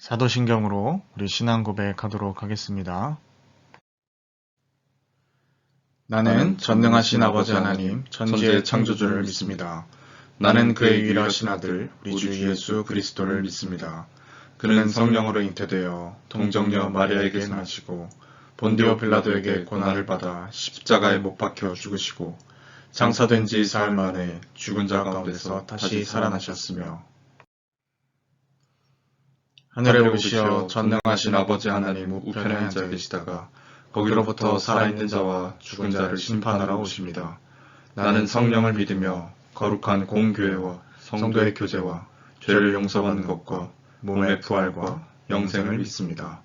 사도신경으로 우리 신앙 고백하도록 하겠습니다. 나는 전능하신 아버지 하나님, 천지의 창조주를 믿습니다. 나는 그의 유일하신 아들, 우리 주 예수 그리스도를 믿습니다. 그는 성령으로 잉태되어 동정녀 마리아에게 나시고 본디오 빌라도에게 고난을 받아 십자가에 못 박혀 죽으시고 장사된 지 사흘 만에 죽은 자 가운데서 다시 살아나셨으며 하늘에 오르시어 전능하신 아버지 하나님 우편에 앉아 계시다가 거기로부터 살아있는 자와 죽은 자를 심판하러 오십니다. 나는 성령을 믿으며 거룩한 공교회와 성도의 교제와 죄를 용서받는 것과 몸의 부활과 영생을 믿습니다.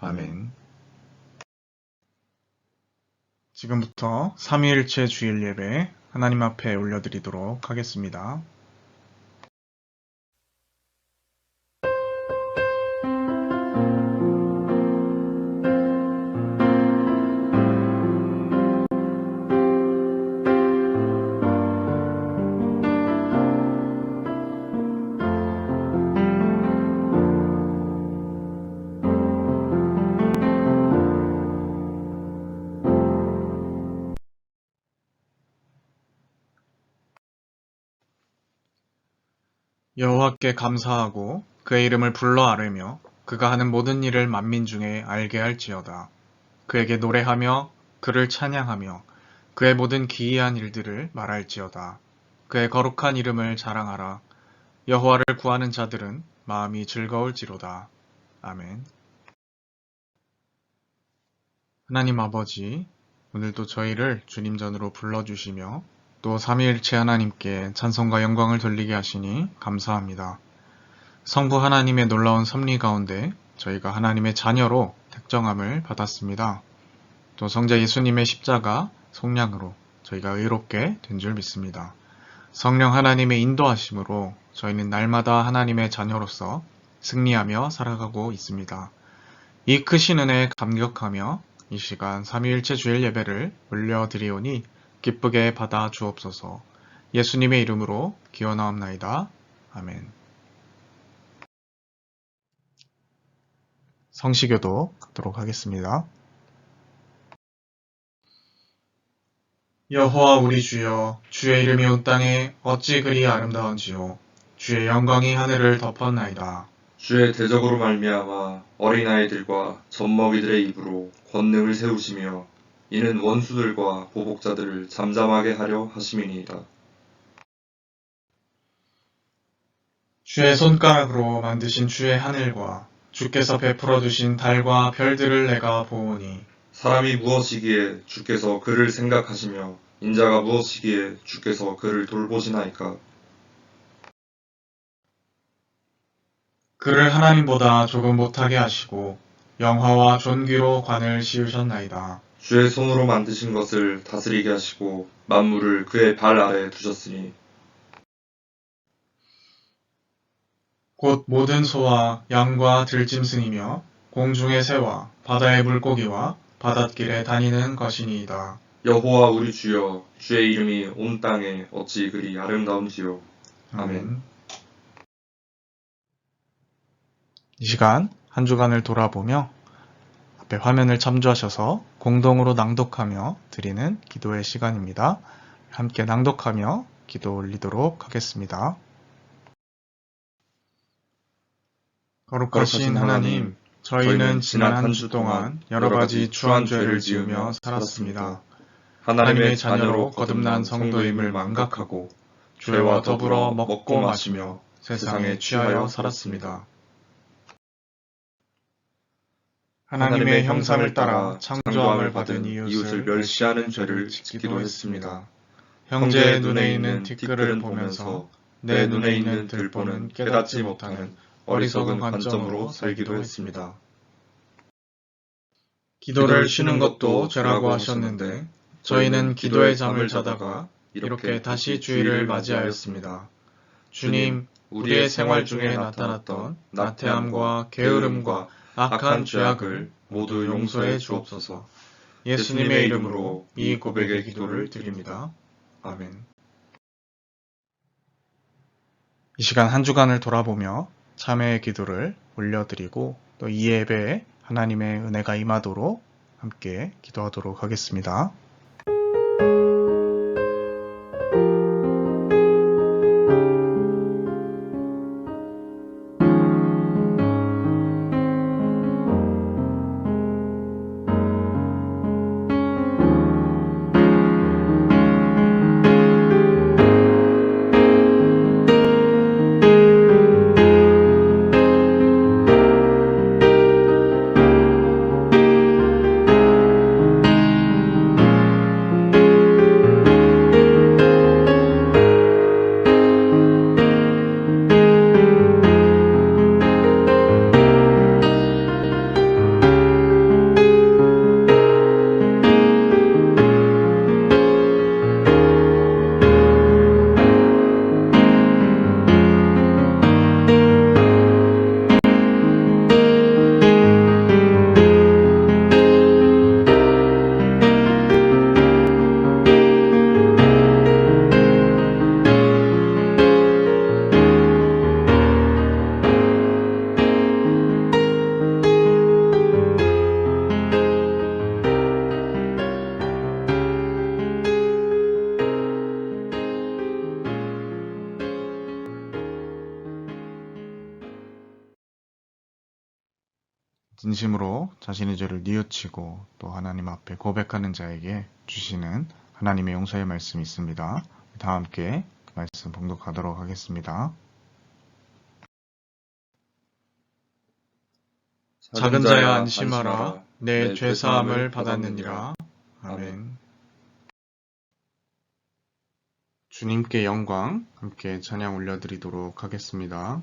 아멘. 지금부터 삼위일체 주일 예배 하나님 앞에 올려드리도록 하겠습니다. 여호와께 감사하고 그의 이름을 불러 아뢰며 그가 하는 모든 일을 만민 중에 알게 할지어다. 그에게 노래하며 그를 찬양하며 그의 모든 기이한 일들을 말할지어다. 그의 거룩한 이름을 자랑하라. 여호와를 구하는 자들은 마음이 즐거울지로다. 아멘. 하나님 아버지, 오늘도 저희를 주님 전으로 불러주시며 또 삼위일체 하나님께 찬송과 영광을 돌리게 하시니 감사합니다. 성부 하나님의 놀라운 섭리 가운데 저희가 하나님의 자녀로 택정함을 받았습니다. 또 성자 예수님의 십자가 속량으로 저희가 의롭게 된 줄 믿습니다. 성령 하나님의 인도하심으로 저희는 날마다 하나님의 자녀로서 승리하며 살아가고 있습니다. 이 크신 은혜에 감격하며 이 시간 삼위일체 주일 예배를 올려드리오니 기쁘게 받아 주옵소서. 예수님의 이름으로 기원하옵나이다. 아멘. 성시교도 갖도록 하겠습니다. 여호와 우리 주여, 주의 이름이 온 땅에 어찌 그리 아름다운지요. 주의 영광이 하늘을 덮었나이다. 주의 대적으로 말미암아 어린아이들과 젖먹이들의 입으로 권능을 세우시며 이는 원수들과 보복자들을 잠잠하게 하려 하심이니이다. 주의 손가락으로 만드신 주의 하늘과 주께서 베풀어 두신 달과 별들을 내가 보오니 사람이 무엇이기에 주께서 그를 생각하시며 인자가 무엇이기에 주께서 그를 돌보시나이까. 그를 하나님보다 조금 못하게 하시고 영화와 존귀로 관을 씌우셨나이다. 주의 손으로 만드신 것을 다스리게 하시고 만물을 그의 발 아래에 두셨으니 곧 모든 소와 양과 들짐승이며 공중의 새와 바다의 물고기와 바닷길에 다니는 것이니이다. 여호와 우리 주여, 주의 이름이 온 땅에 어찌 그리 아름다운지요. 아멘. 이 시간 한 주간을 돌아보며 앞에 화면을 참조하셔서 공동으로 낭독하며 드리는 기도의 시간입니다. 함께 낭독하며 기도 올리도록 하겠습니다. 거룩하신 하나님, 저희는 지난 한 주 동안 여러 가지 추한 죄를 지으며 살았습니다. 하나님의 자녀로 거듭난 성도임을 망각하고 죄와 더불어 먹고 마시며 세상에 취하여 살았습니다. 하나님의 형상을 따라 창조함을 받은 이웃을 멸시하는 죄를 짓기도 했습니다. 형제의 눈에 있는 티끌을 보면서 내 눈에 있는 들보는 깨닫지 못하는 어리석은 관점으로 살기도 했습니다. 기도를 쉬는 것도 죄라고 하셨는데 저희는 기도의 잠을 자다가 이렇게 다시 주일을 맞이하였습니다. 주님, 우리의 생활 중에 나타났던 나태함과 게으름과 악한 죄악을 모두 용서해 주옵소서. 예수님의 이름으로 이 고백의 기도를 드립니다. 아멘. 이 시간 한 주간을 돌아보며 참회의 기도를 올려드리고 또 이 예배에 하나님의 은혜가 임하도록 함께 기도하도록 하겠습니다. 진심으로 자신의 죄를 뉘우치고 또 하나님 앞에 고백하는 자에게 주시는 하나님의 용서의 말씀이 있습니다. 다 함께 그 말씀 봉독하도록 하겠습니다. 작은 자야 안심하라. 내 죄사함을 받았느니라. 아멘. 주님께 영광 함께 찬양 올려드리도록 하겠습니다.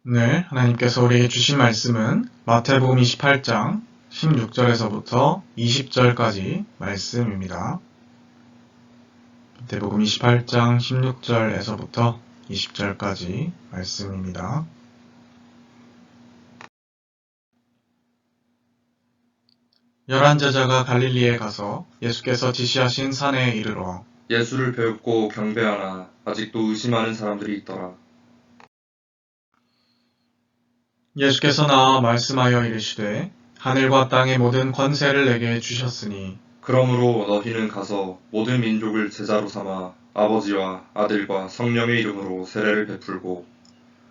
네, 하나님께서 우리에게 주신 말씀은 마태복음 28장 16절에서부터 20절까지 말씀입니다. 마태복음 28장 16절에서부터 20절까지 말씀입니다. 열한 제자가 갈릴리에 가서 예수께서 지시하신 산에 이르러 예수를 배웁고 경배하나 아직도 의심하는 사람들이 있더라. 예수께서 나와 말씀하여 이르시되 하늘과 땅의 모든 권세를 내게 주셨으니 그러므로 너희는 가서 모든 민족을 제자로 삼아 아버지와 아들과 성령의 이름으로 세례를 베풀고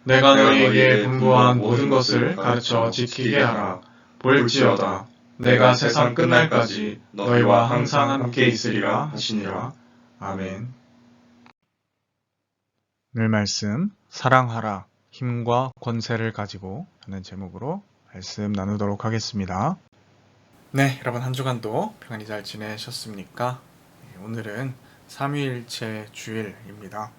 내가 너희에게 분부한 모든 것을 가르쳐 지키게 하라. 볼지어다 내가 세상 끝날까지 너희와 항상 함께 있으리라 하시니라. 아멘. 늘 말씀 사랑하라 힘과 권세를 가지고 하는 제목으로 말씀 나누도록 하겠습니다. 네, 여러분 한 주간도 평안히 잘 지내셨습니까? 오늘은 삼위일체 주일입니다.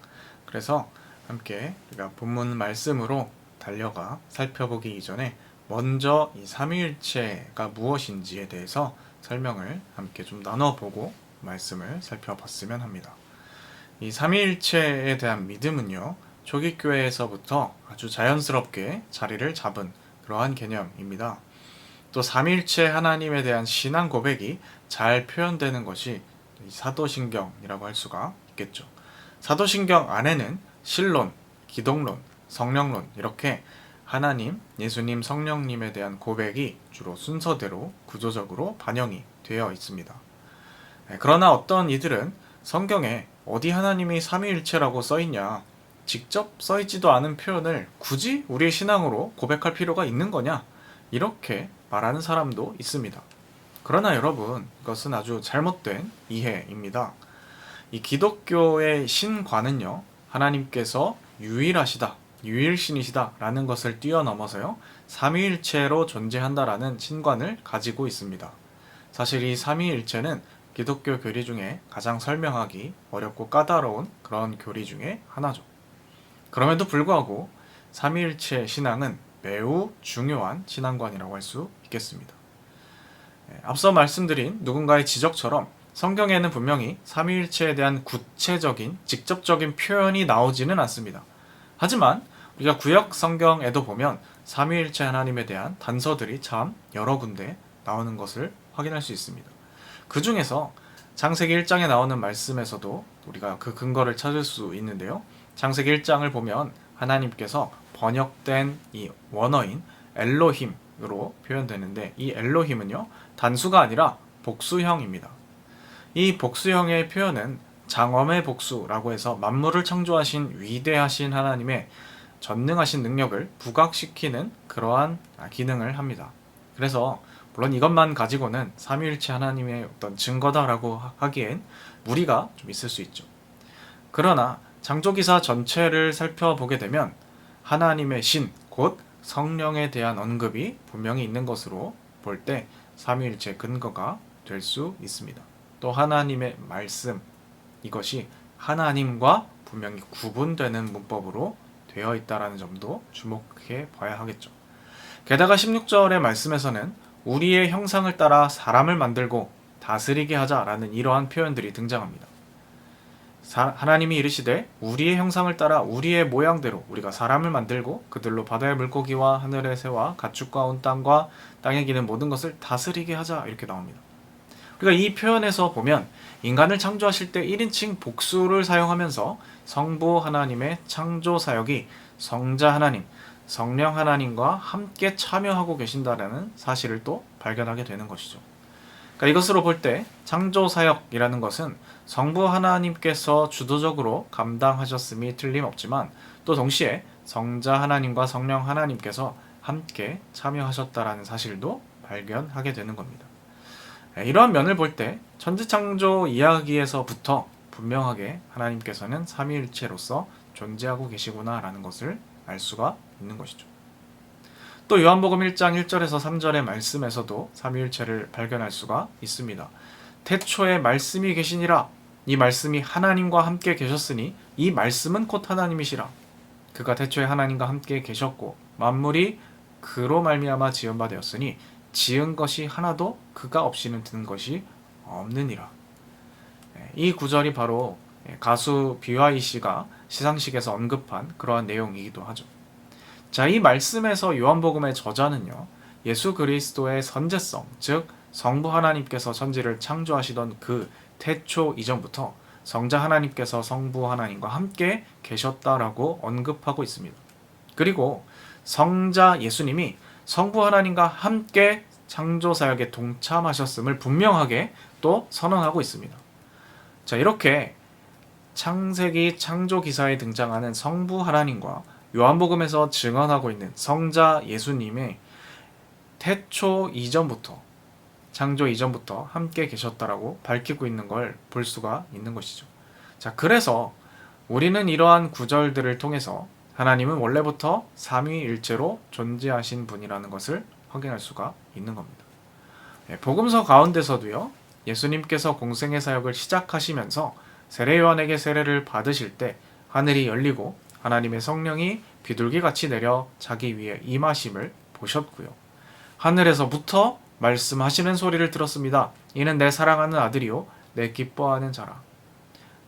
그래서 함께 우리가 본문 말씀으로 달려가 살펴보기 이전에 먼저 이 삼위일체가 무엇인지에 대해서 설명을 함께 좀 나눠보고 말씀을 살펴봤으면 합니다. 이 삼위일체에 대한 믿음은요, 초기 교회에서부터 아주 자연스럽게 자리를 잡은 그러한 개념입니다. 또 삼위일체 하나님에 대한 신앙 고백이 잘 표현되는 것이 사도신경이라고 할 수가 있겠죠. 사도신경 안에는 신론, 기독론, 성령론 이렇게 하나님, 예수님, 성령님에 대한 고백이 주로 순서대로 구조적으로 반영이 되어 있습니다. 그러나 어떤 이들은 성경에 어디 하나님이 삼위일체라고 써있냐, 직접 써있지도 않은 표현을 굳이 우리의 신앙으로 고백할 필요가 있는 거냐, 이렇게 말하는 사람도 있습니다. 그러나 여러분, 이것은 아주 잘못된 이해입니다. 이 기독교의 신관은요, 하나님께서 유일하시다, 유일신이시다 라는 것을 뛰어넘어서요, 삼위일체로 존재한다라는 신관을 가지고 있습니다. 사실 이 삼위일체는 기독교 교리 중에 가장 설명하기 어렵고 까다로운 그런 교리 중에 하나죠. 그럼에도 불구하고 삼위일체 신앙은 매우 중요한 신앙관이라고 할 수 있겠습니다. 앞서 말씀드린 누군가의 지적처럼 성경에는 분명히 삼위일체에 대한 구체적인, 직접적인 표현이 나오지는 않습니다. 하지만 우리가 구약 성경에도 보면 삼위일체 하나님에 대한 단서들이 참 여러 군데 나오는 것을 확인할 수 있습니다. 그 중에서 창세기 1장에 나오는 말씀에서도 우리가 그 근거를 찾을 수 있는데요. 창세기 1장을 보면 하나님께서 번역된 이 원어인 엘로힘으로 표현되는데, 이 엘로힘은요, 단수가 아니라 복수형입니다. 이 복수형의 표현은 장엄의 복수라고 해서 만물을 창조하신 위대하신 하나님의 전능하신 능력을 부각시키는 그러한 기능을 합니다. 그래서 물론 이것만 가지고는 삼위일체 하나님의 어떤 증거다라고 하기엔 무리가 좀 있을 수 있죠. 그러나 창조기사 전체를 살펴보게 되면 하나님의 신, 곧 성령에 대한 언급이 분명히 있는 것으로 볼 때 삼위일체 근거가 될 수 있습니다. 또 하나님의 말씀, 이것이 하나님과 분명히 구분되는 문법으로 되어 있다는 점도 주목해 봐야 하겠죠. 게다가 16절의 말씀에서는 우리의 형상을 따라 사람을 만들고 다스리게 하자라는 이러한 표현들이 등장합니다. 하나님이 이르시되 우리의 형상을 따라 우리의 모양대로 우리가 사람을 만들고 그들로 바다의 물고기와 하늘의 새와 가축과 온 땅과 땅에 기는 모든 것을 다스리게 하자, 이렇게 나옵니다. 우리가 이 표현에서 보면 인간을 창조하실 때 1인칭 복수를 사용하면서 성부 하나님의 창조 사역이 성자 하나님, 성령 하나님과 함께 참여하고 계신다는 사실을 또 발견하게 되는 것이죠. 그러니까 이것으로 볼 때 창조 사역이라는 것은 성부 하나님께서 주도적으로 감당하셨음이 틀림없지만 또 동시에 성자 하나님과 성령 하나님께서 함께 참여하셨다라는 사실도 발견하게 되는 겁니다. 이러한 면을 볼 때 천지창조 이야기에서부터 분명하게 하나님께서는 삼위일체로서 존재하고 계시구나라는 것을 알 수가 있는 것이죠. 또 요한복음 1장 1절에서 3절의 말씀에서도 삼위일체를 발견할 수가 있습니다. 태초에 말씀이 계시니라. 이 말씀이 하나님과 함께 계셨으니 이 말씀은 곧 하나님이시라. 그가 태초에 하나님과 함께 계셨고 만물이 그로 말미암아 지은 바 되었으니 지은 것이 하나도 그가 없이는 든 것이 없느니라. 이 구절이 바로 가수 BY 씨가 시상식에서 언급한 그러한 내용이기도 하죠. 자, 이 말씀에서 요한복음의 저자는요, 예수 그리스도의 선제성, 즉 성부 하나님께서 천지를 창조하시던 그 태초 이전부터 성자 하나님께서 성부 하나님과 함께 계셨다라고 언급하고 있습니다. 그리고 성자 예수님이 성부 하나님과 함께 창조 사역에 동참하셨음을 분명하게 또 선언하고 있습니다. 자, 이렇게 창세기 창조 기사에 등장하는 성부 하나님과 요한복음에서 증언하고 있는 성자 예수님의 태초 이전부터, 창조 이전부터 함께 계셨다라고 밝히고 있는 걸 볼 수가 있는 것이죠. 자, 그래서 우리는 이러한 구절들을 통해서 하나님은 원래부터 삼위일체로 존재하신 분이라는 것을 확인할 수가 있는 겁니다. 복음서 가운데서도요, 예수님께서 공생의 사역을 시작하시면서 세례 요한에게 세례를 받으실 때 하늘이 열리고 하나님의 성령이 비둘기같이 내려 자기 위에 임하심을 보셨고요. 하늘에서부터 말씀하시는 소리를 들었습니다. 이는 내 사랑하는 아들이요 내 기뻐하는 자라.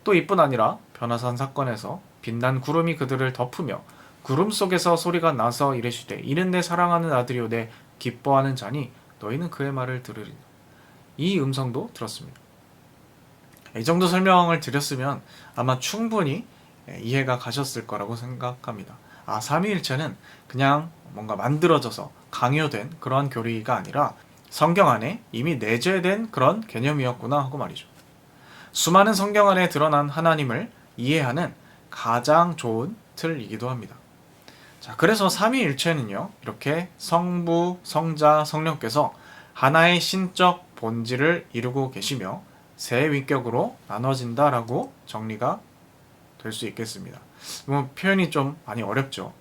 또 이뿐 아니라 변화산 사건에서 빛난 구름이 그들을 덮으며 구름 속에서 소리가 나서 이르시되 이는 내 사랑하는 아들이요 내 기뻐하는 자니 너희는 그의 말을 들으리라. 이 음성도 들었습니다. 이 정도 설명을 드렸으면 아마 충분히 이해가 가셨을 거라고 생각합니다. 삼위일체는 그냥 뭔가 만들어져서 강요된 그러한 교리가 아니라 성경 안에 이미 내재된 그런 개념이었구나 하고 말이죠. 수많은 성경 안에 드러난 하나님을 이해하는 가장 좋은 틀이기도 합니다. 자, 그래서 삼위일체는요, 이렇게 성부, 성자, 성령께서 하나의 신적 본질을 이루고 계시며 세 위격으로 나눠진다라고 정리가 될 수 있겠습니다. 표현이 좀 많이 어렵죠.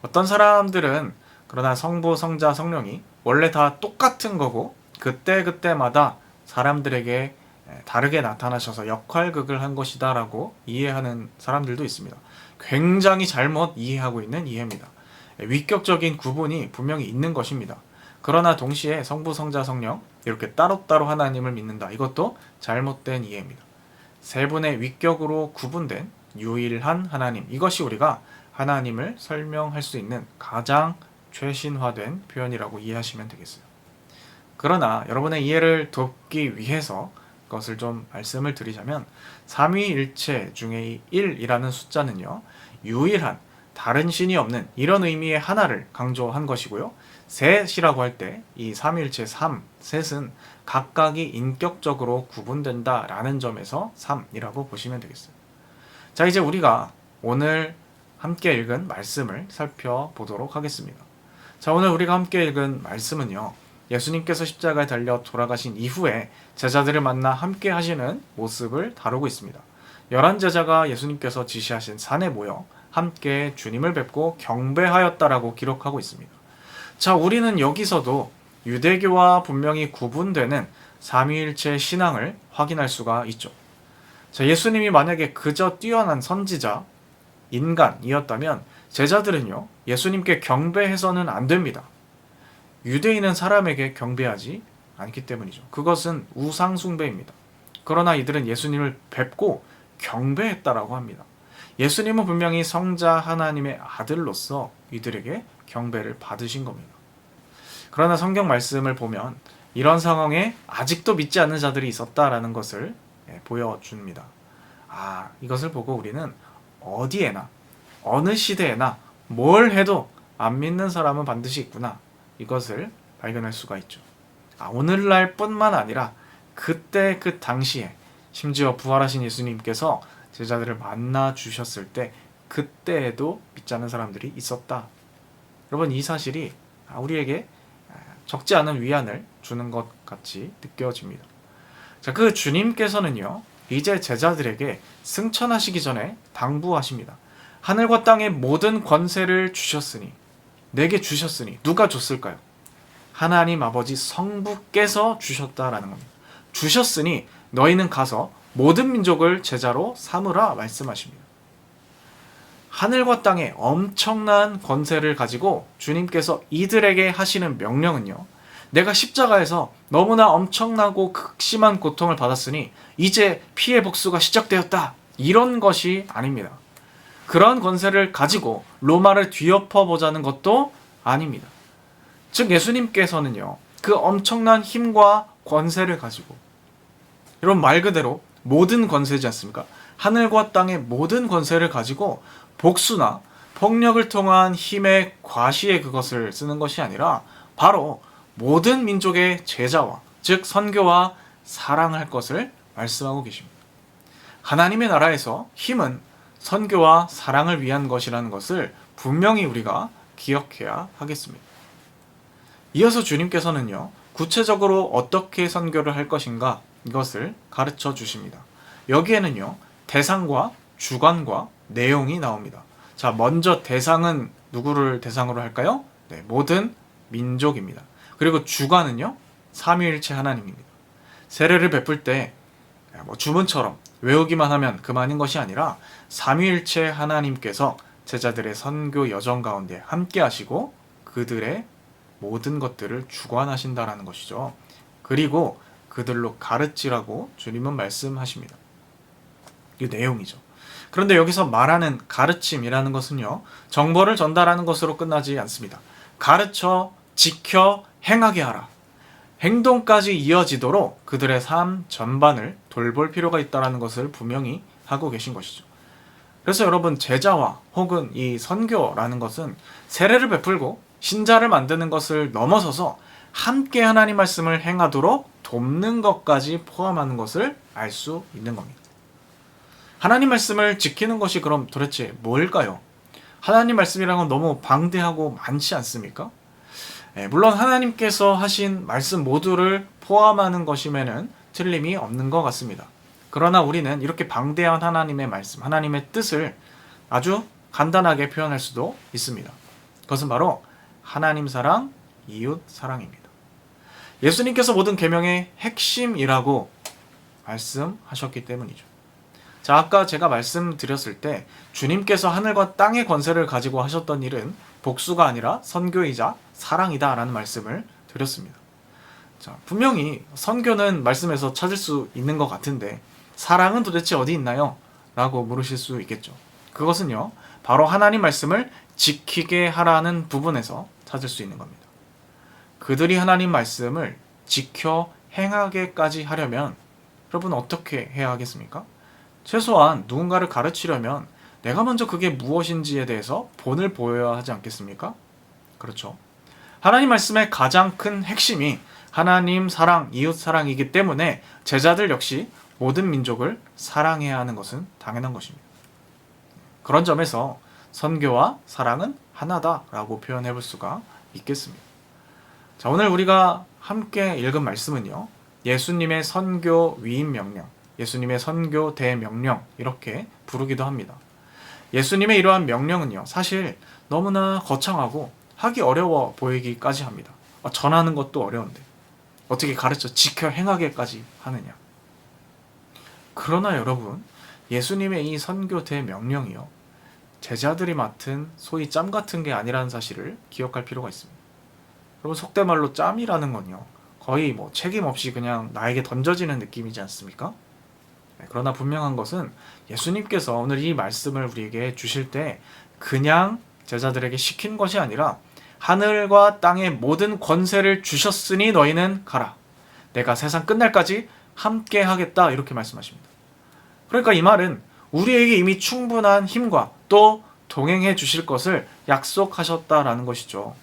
어떤 사람들은 그러나 성부, 성자, 성령이 원래 다 똑같은 거고 그때그때마다 사람들에게 다르게 나타나셔서 역할극을 한 것이다 라고 이해하는 사람들도 있습니다. 굉장히 잘못 이해하고 있는 이해입니다. 위격적인 구분이 분명히 있는 것입니다. 그러나 동시에 성부, 성자, 성령 이렇게 따로따로 하나님을 믿는다. 이것도 잘못된 이해입니다. 세 분의 위격으로 구분된 유일한 하나님, 이것이 우리가 하나님을 설명할 수 있는 가장 최신화된 표현이라고 이해하시면 되겠어요. 그러나 여러분의 이해를 돕기 위해서 그것을 좀 말씀을 드리자면 삼위일체 중에 1이라는 숫자는요, 유일한 다른 신이 없는 이런 의미의 하나를 강조한 것이고요. 셋이라고 할 때 이 삼위일체 3, 셋은 각각이 인격적으로 구분된다라는 점에서 3이라고 보시면 되겠어요. 자, 이제 우리가 오늘 함께 읽은 말씀을 살펴보도록 하겠습니다. 자, 오늘 우리가 함께 읽은 말씀은요, 예수님께서 십자가에 달려 돌아가신 이후에 제자들을 만나 함께 하시는 모습을 다루고 있습니다. 11제자가 예수님께서 지시하신 산에 모여 함께 주님을 뵙고 경배하였다라고 기록하고 있습니다. 자, 우리는 여기서도 유대교와 분명히 구분되는 삼위일체 신앙을 확인할 수가 있죠. 자, 예수님이 만약에 그저 뛰어난 선지자, 인간이었다면 제자들은요, 예수님께 경배해서는 안 됩니다. 유대인은 사람에게 경배하지 않기 때문이죠. 그것은 우상숭배입니다. 그러나 이들은 예수님을 뵙고 경배했다라고 합니다. 예수님은 분명히 성자 하나님의 아들로서 이들에게 경배를 받으신 겁니다. 그러나 성경 말씀을 보면 이런 상황에 아직도 믿지 않는 자들이 있었다라는 것을 보여줍니다. 이것을 보고 우리는 어디에나 어느 시대에나 뭘 해도 안 믿는 사람은 반드시 있구나, 이것을 발견할 수가 있죠. 오늘날 뿐만 아니라 그때 그 당시에 심지어 부활하신 예수님께서 제자들을 만나 주셨을 때 그때에도 믿지 않는 사람들이 있었다. 여러분, 이 사실이 우리에게 적지 않은 위안을 주는 것 같이 느껴집니다. 자, 그 주님께서는요, 이제 제자들에게 승천하시기 전에 당부하십니다. 하늘과 땅의 모든 권세를 주셨으니, 내게 주셨으니 누가 줬을까요? 하나님 아버지 성부께서 주셨다라는 겁니다. 주셨으니 너희는 가서 모든 민족을 제자로 삼으라 말씀하십니다. 하늘과 땅의 엄청난 권세를 가지고 주님께서 이들에게 하시는 명령은요, 내가 십자가에서 너무나 엄청나고 극심한 고통을 받았으니 이제 피해 복수가 시작되었다, 이런 것이 아닙니다. 그런 권세를 가지고 로마를 뒤엎어 보자는 것도 아닙니다. 즉 예수님께서는요, 그 엄청난 힘과 권세를 가지고, 여러분 말 그대로 모든 권세지 않습니까? 하늘과 땅의 모든 권세를 가지고 복수나 폭력을 통한 힘의 과시에 그것을 쓰는 것이 아니라 바로 모든 민족의 제자와, 즉 선교와 사랑할 것을 말씀하고 계십니다. 하나님의 나라에서 힘은 선교와 사랑을 위한 것이라는 것을 분명히 우리가 기억해야 하겠습니다. 이어서 주님께서는요, 구체적으로 어떻게 선교를 할 것인가 이것을 가르쳐 주십니다. 여기에는요, 대상과 주관과 내용이 나옵니다. 자, 먼저 대상은 누구를 대상으로 할까요? 네, 모든 민족입니다. 그리고 주관은요, 삼위일체 하나님입니다. 세례를 베풀 때 주문처럼 외우기만 하면 그만인 것이 아니라 삼위일체 하나님께서 제자들의 선교 여정 가운데 함께 하시고 그들의 모든 것들을 주관하신다라는 것이죠. 그리고 그들로 가르치라고 주님은 말씀하십니다. 이 내용이죠. 그런데 여기서 말하는 가르침이라는 것은요, 정보를 전달하는 것으로 끝나지 않습니다. 가르쳐, 지켜, 행하게 하라. 행동까지 이어지도록 그들의 삶 전반을 돌볼 필요가 있다는 것을 분명히 하고 계신 것이죠. 그래서 여러분, 제자와 혹은 이 선교라는 것은 세례를 베풀고 신자를 만드는 것을 넘어서서 함께 하나님 말씀을 행하도록 돕는 것까지 포함하는 것을 알 수 있는 겁니다. 하나님 말씀을 지키는 것이 그럼 도대체 뭘까요? 하나님 말씀이라는 건 너무 방대하고 많지 않습니까? 물론 하나님께서 하신 말씀 모두를 포함하는 것임에는 틀림이 없는 것 같습니다. 그러나 우리는 이렇게 방대한 하나님의 말씀, 하나님의 뜻을 아주 간단하게 표현할 수도 있습니다. 그것은 바로 하나님 사랑, 이웃 사랑입니다. 예수님께서 모든 계명의 핵심이라고 말씀하셨기 때문이죠. 자, 아까 제가 말씀드렸을 때 주님께서 하늘과 땅의 권세를 가지고 하셨던 일은 복수가 아니라 선교이자 사랑이다 라는 말씀을 드렸습니다. 자, 분명히 선교는 말씀에서 찾을 수 있는 것 같은데 사랑은 도대체 어디 있나요? 라고 물으실 수 있겠죠. 그것은요, 바로 하나님 말씀을 지키게 하라는 부분에서 찾을 수 있는 겁니다. 그들이 하나님 말씀을 지켜 행하게까지 하려면 여러분 어떻게 해야 하겠습니까? 최소한 누군가를 가르치려면 내가 먼저 그게 무엇인지에 대해서 본을 보여야 하지 않겠습니까? 그렇죠. 하나님 말씀의 가장 큰 핵심이 하나님 사랑, 이웃 사랑이기 때문에 제자들 역시 모든 민족을 사랑해야 하는 것은 당연한 것입니다. 그런 점에서 선교와 사랑은 하나다라고 표현해 볼 수가 있겠습니다. 자, 오늘 우리가 함께 읽은 말씀은요, 예수님의 선교 위임 명령, 예수님의 선교 대명령 이렇게 부르기도 합니다. 예수님의 이러한 명령은요, 사실 너무나 거창하고 하기 어려워 보이기까지 합니다. 전하는 것도 어려운데 어떻게 가르쳐 지켜 행하게까지 하느냐. 그러나 여러분, 예수님의 이 선교 대명령이요, 제자들이 맡은 소위 짬 같은 게 아니라는 사실을 기억할 필요가 있습니다. 여러분, 속된 말로 짬이라는 건요, 거의 책임 없이 그냥 나에게 던져지는 느낌이지 않습니까? 그러나 분명한 것은 예수님께서 오늘 이 말씀을 우리에게 주실 때 그냥 제자들에게 시킨 것이 아니라 하늘과 땅의 모든 권세를 주셨으니 너희는 가라. 내가 세상 끝날까지 함께 하겠다. 이렇게 말씀하십니다. 그러니까 이 말은 우리에게 이미 충분한 힘과 또 동행해 주실 것을 약속하셨다라는 것이죠.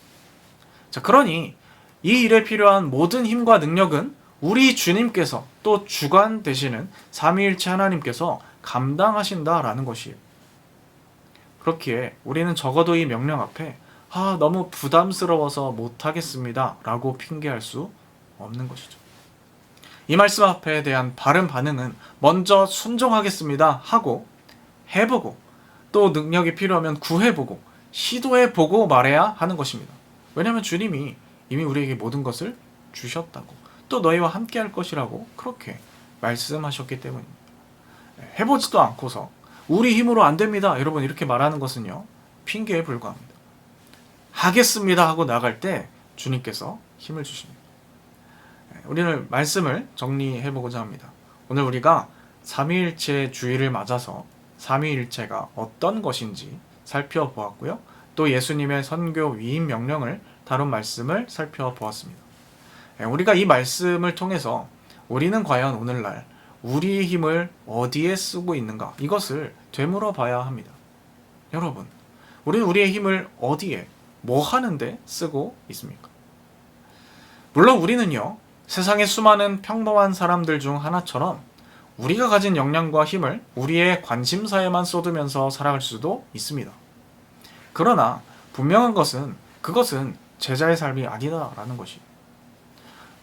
자, 그러니 이 일에 필요한 모든 힘과 능력은 우리 주님께서 또 주관 되시는 삼위일체 하나님께서 감당하신다라는 것이에요. 그렇기에 우리는 적어도 이 명령 앞에 너무 부담스러워서 못하겠습니다 라고 핑계할 수 없는 것이죠. 이 말씀 앞에 대한 바른 반응은 먼저 순종하겠습니다 하고 해보고 또 능력이 필요하면 구해보고 시도해보고 말해야 하는 것입니다. 왜냐하면 주님이 이미 우리에게 모든 것을 주셨다고 또 너희와 함께 할 것이라고 그렇게 말씀하셨기 때문입니다. 해보지도 않고서 우리 힘으로 안 됩니다 여러분 이렇게 말하는 것은요, 핑계에 불과합니다. 하겠습니다 하고 나갈 때 주님께서 힘을 주십니다. 우리는 말씀을 정리해보고자 합니다. 오늘 우리가 삼위일체 주일을 맞아서 삼위일체가 어떤 것인지 살펴보았고요. 또 예수님의 선교 위임 명령을 다룬 말씀을 살펴보았습니다. 우리가 이 말씀을 통해서 우리는 과연 오늘날 우리의 힘을 어디에 쓰고 있는가, 이것을 되물어 봐야 합니다. 여러분, 우리는 우리의 힘을 어디에, 뭐 하는데 쓰고 있습니까? 물론 우리는요, 세상의 수많은 평범한 사람들 중 하나처럼 우리가 가진 역량과 힘을 우리의 관심사에만 쏟으면서 살아갈 수도 있습니다. 그러나 분명한 것은 그것은 제자의 삶이 아니다라는 것이.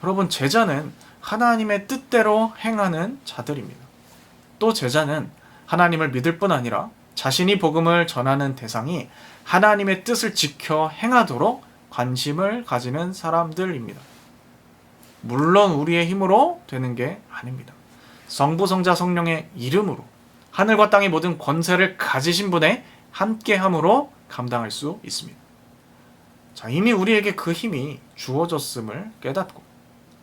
여러분, 제자는 하나님의 뜻대로 행하는 자들입니다. 또 제자는 하나님을 믿을 뿐 아니라 자신이 복음을 전하는 대상이 하나님의 뜻을 지켜 행하도록 관심을 가지는 사람들입니다. 물론 우리의 힘으로 되는 게 아닙니다. 성부, 성자, 성령의 이름으로 하늘과 땅의 모든 권세를 가지신 분의 함께함으로 감당할 수 있습니다. 자, 이미 우리에게 그 힘이 주어졌음을 깨닫고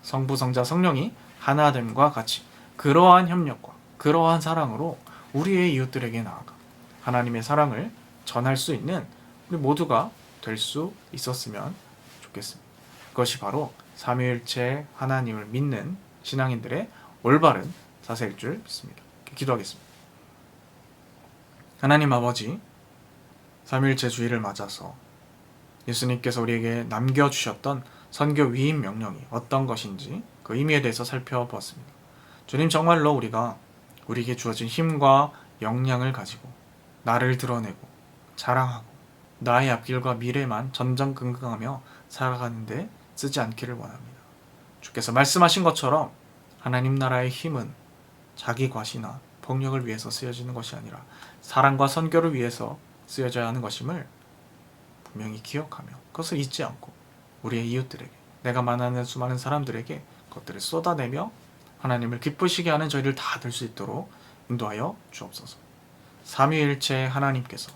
성부, 성자, 성령이 하나됨과 같이 그러한 협력과 그러한 사랑으로 우리의 이웃들에게 나아가 하나님의 사랑을 전할 수 있는 우리 모두가 될 수 있었으면 좋겠습니다. 그것이 바로 삼위일체 하나님을 믿는 신앙인들의 올바른 자세일 줄 믿습니다. 기도하겠습니다. 하나님 아버지, 삼위일체 주일을 맞아서 예수님께서 우리에게 남겨주셨던 선교 위임 명령이 어떤 것인지 그 의미에 대해서 살펴보았습니다. 주님, 정말로 우리가 우리에게 주어진 힘과 역량을 가지고 나를 드러내고 자랑하고 나의 앞길과 미래만 전전긍긍하며 살아가는데 쓰지 않기를 원합니다. 주께서 말씀하신 것처럼 하나님 나라의 힘은 자기 과시나 폭력을 위해서 쓰여지는 것이 아니라 사랑과 선교를 위해서 쓰여져야 하는 것임을 분명히 기억하며 그것을 잊지 않고 우리의 이웃들에게, 내가 만나는 수많은 사람들에게 그것들을 쏟아내며 하나님을 기쁘시게 하는 저희를 다 될 수 있도록 인도하여 주옵소서. 삼위일체 하나님께서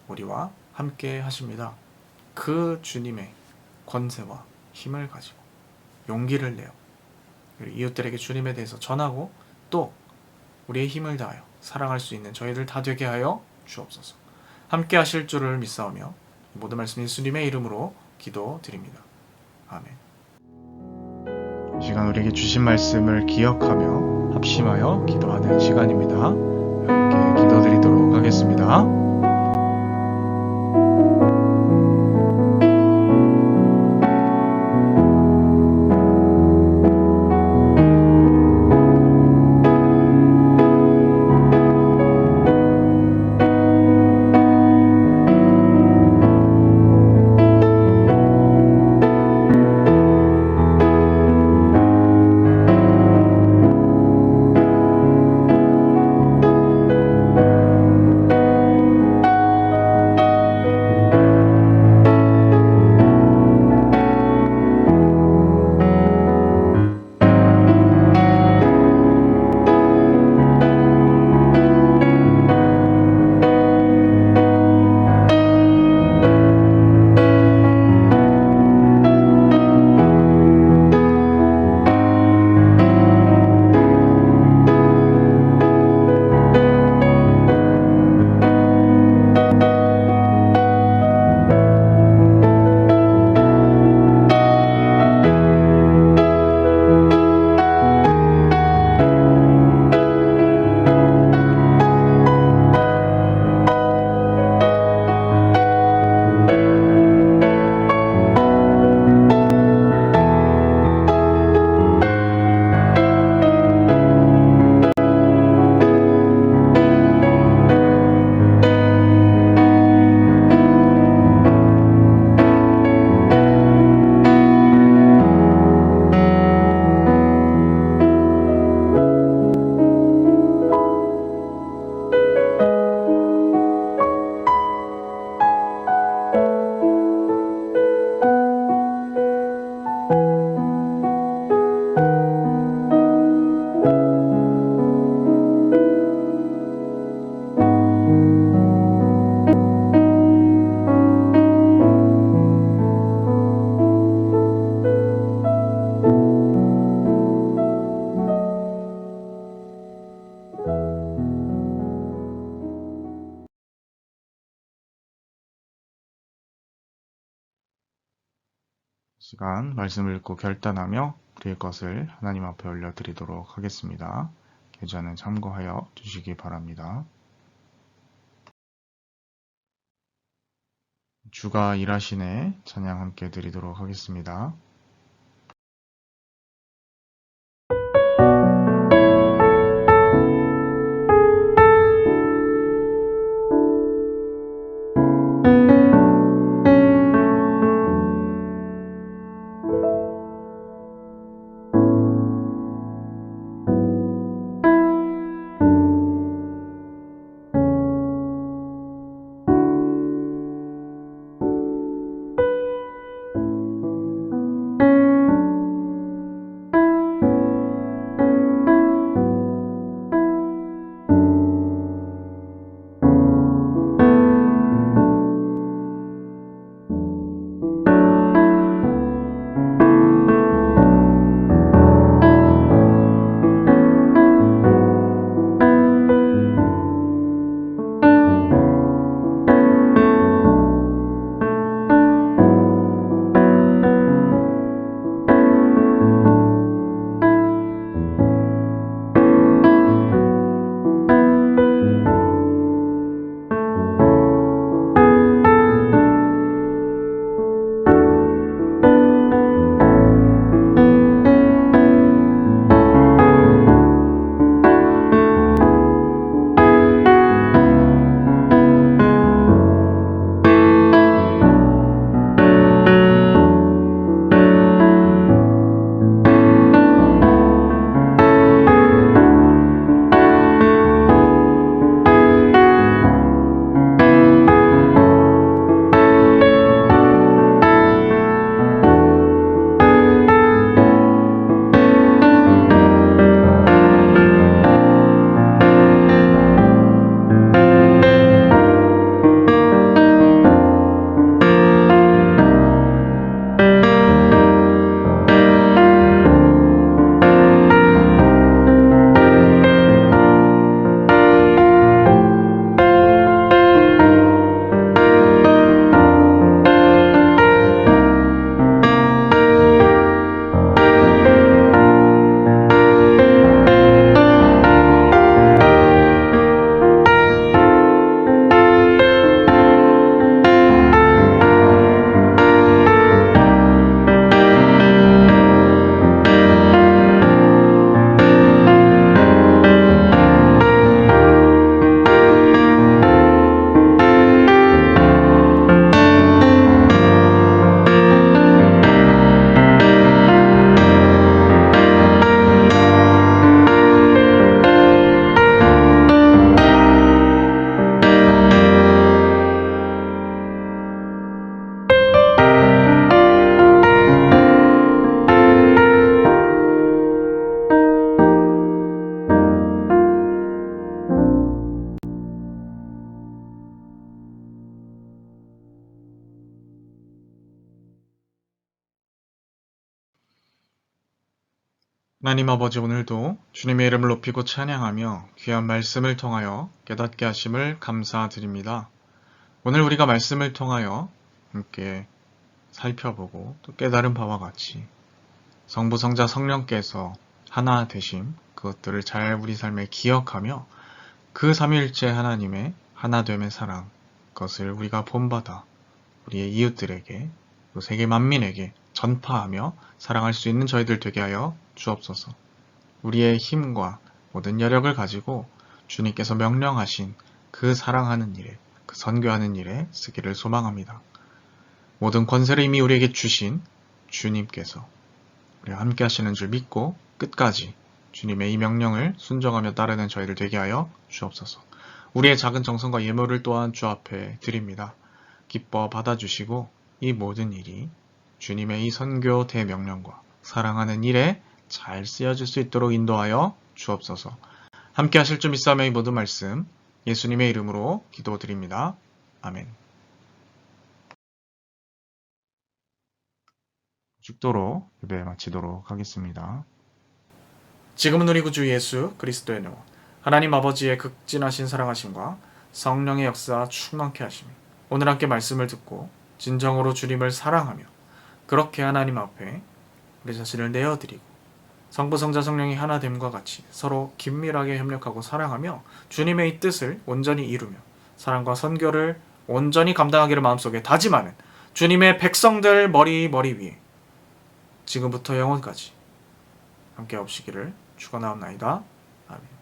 우리와 함께 하십니다. 그 주님의 권세와 힘을 가지고 용기를 내어 이웃들에게 주님에 대해서 전하고 또 우리의 힘을 다하여 사랑할 수 있는 저희들 다 되게 하여 주옵소서. 함께 하실 줄을 믿사오며 모든 말씀 예수님의 이름으로 기도드립니다. 아멘. 이 시간 우리에게 주신 말씀을 기억하며 합심하여 기도하는 시간입니다. 함께 기도드리도록 하겠습니다. 시간 말씀을 읽고 결단하며 우리의 것을 하나님 앞에 올려드리도록 하겠습니다. 계좌는 참고하여 주시기 바랍니다. 주가 일하시네 찬양 함께 드리도록 하겠습니다. 하나님 아버지, 오늘도 주님의 이름을 높이고 찬양하며 귀한 말씀을 통하여 깨닫게 하심을 감사드립니다. 오늘 우리가 말씀을 통하여 함께 살펴보고 또 깨달은 바와 같이 성부, 성자, 성령께서 하나 되심, 그것들을 잘 우리 삶에 기억하며 그 삼위일체 하나님의 하나됨의 사랑, 그것을 우리가 본받아 우리의 이웃들에게 또 세계 만민에게 전파하며 사랑할 수 있는 저희들 되게 하여 주옵소서. 우리의 힘과 모든 여력을 가지고 주님께서 명령하신 그 사랑하는 일에, 그 선교하는 일에 쓰기를 소망합니다. 모든 권세를 이미 우리에게 주신 주님께서 우리와 함께 하시는 줄 믿고 끝까지 주님의 이 명령을 순종하며 따르는 저희들 되게 하여 주옵소서. 우리의 작은 정성과 예물을 또한 주 앞에 드립니다. 기뻐 받아주시고 이 모든 일이 주님의 이 선교 대명령과 사랑하는 일에 잘 쓰여질 수 있도록 인도하여 주옵소서. 함께 하실 줄 믿사오며 이 모든 말씀 예수님의 이름으로 기도드립니다. 아멘. 축도로 예배 마치도록 하겠습니다. 지금은 우리 구주 예수 그리스도의 은혜와 하나님 아버지의 극진하신 사랑하심과 성령의 역사 충만케 하심이 오늘 함께 말씀을 듣고 진정으로 주님을 사랑하며 그렇게 하나님 앞에 우리 자신을 내어드리고 성부, 성자, 성령이 하나됨과 같이 서로 긴밀하게 협력하고 사랑하며 주님의 이 뜻을 온전히 이루며 사랑과 선교를 온전히 감당하기를 마음속에 다짐하는 주님의 백성들 머리 위에 지금부터 영원까지 함께 없시기를 축원하옵나이다. 아멘.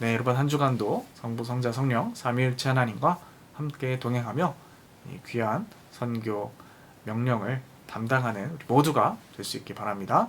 네, 여러분 한 주간도 성부, 성자, 성령 삼위일체 하나님과 함께 동행하며 이 귀한 선교 명령을 담당하는 우리 모두가 될 수 있기 바랍니다.